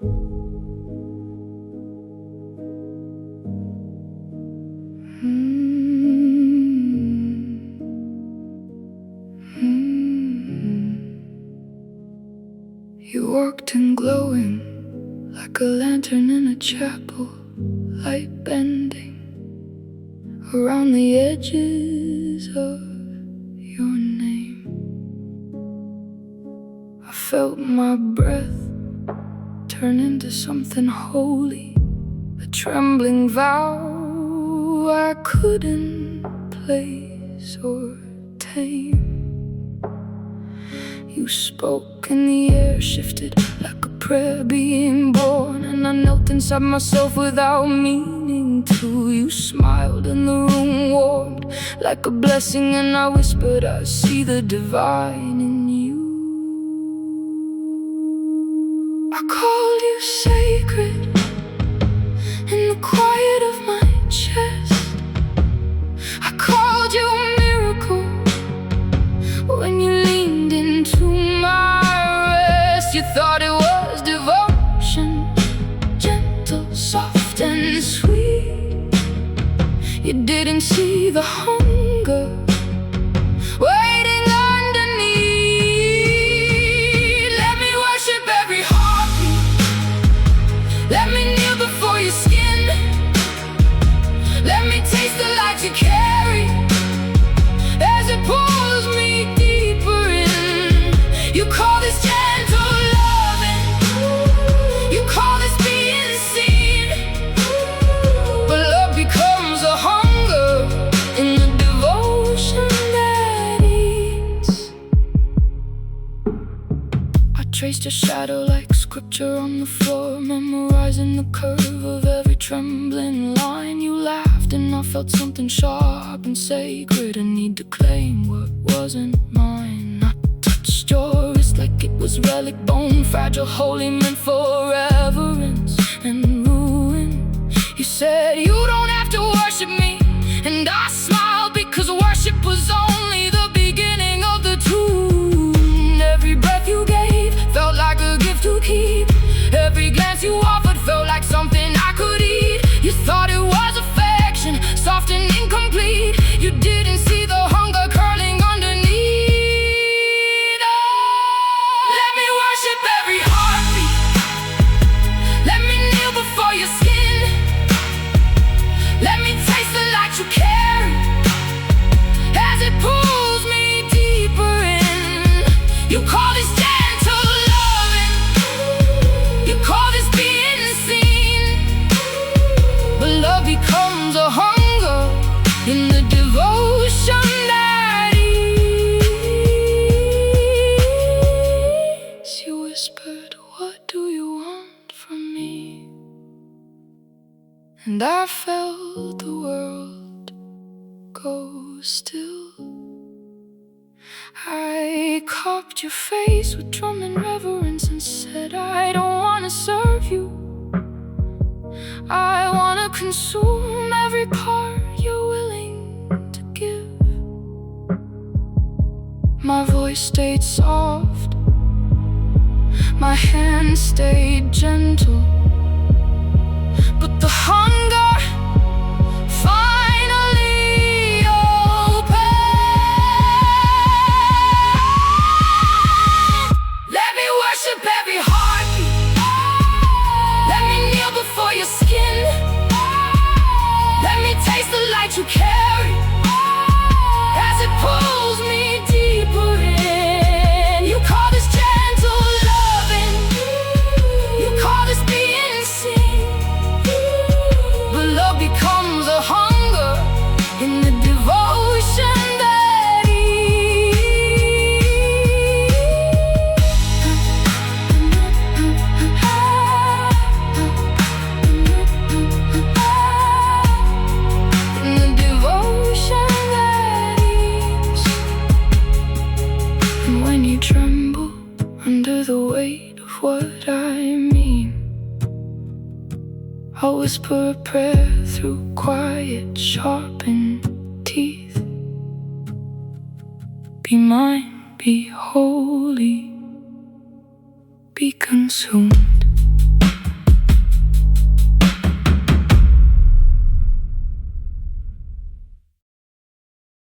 You walked in glowing like a lantern in a chapel, light bending around the edges of your name. I felt my breath turn into something holy, a trembling vow I couldn't place or tame. You spoke and the air shifted like a prayer being born, and I knelt inside myself without meaning to. You smiled and the room warmed like a blessing, and I whispered, I see the divine in you. I called you sacred in the quiet of my chest. I called you a miracle when you leaned into my rest. You thought it was devotion, gentle, soft and sweet. You didn't see the hunger waiting underneath. Let me worship every heartbeat. Let me kneel before your skin. Let me taste the light you carry as it pulls me deeper in. You call this gentle loving, you call this being seen, but love becomes a hunger in the devotion that eats. I traced your shadow like scripture on the floor, memorizing the curve of every trembling line. You laughed and I felt something sharp and sacred, a need to claim what wasn't mine. I touched your wrist like it was relic, bone fragile, holy, meant for reverence and ruin. You said you don't have to worship me, and I smiled because worship was only the beginning of the tune. Every breath you gave felt like a gift to keep. Every glance you offered felt like something I could eat. You thought it was affection, soft and incomplete. You didn't see the hunger curling underneath. Let me worship every heartbeat. Let me kneel before your skin. Let me taste the light you carry as it pulls me deeper in. You call this gentle loving, you call this being seen, but love becomes a hunger in the devotion that eats. You whispered, what do you want from me? And I felt the world go still. I cupped your face with drumming reverence and said, I don't want to serve you, I want to consume every part you're willing to give. My voice stayed soft, my hand stayed gentle, but the hunger finally opened. Let me worship every heartbeat. Let me kneel before your skin. Let me taste the light you carry as it pulls me deeper in. You call this gentle loving, you call this being seen, but love becomes a hunger in the devotion that in the devotion that eats. And when you tremble under the weight of what I mean, I'll whisper a prayer through quiet, sharpened teeth. Be mine, be holy, be consumed.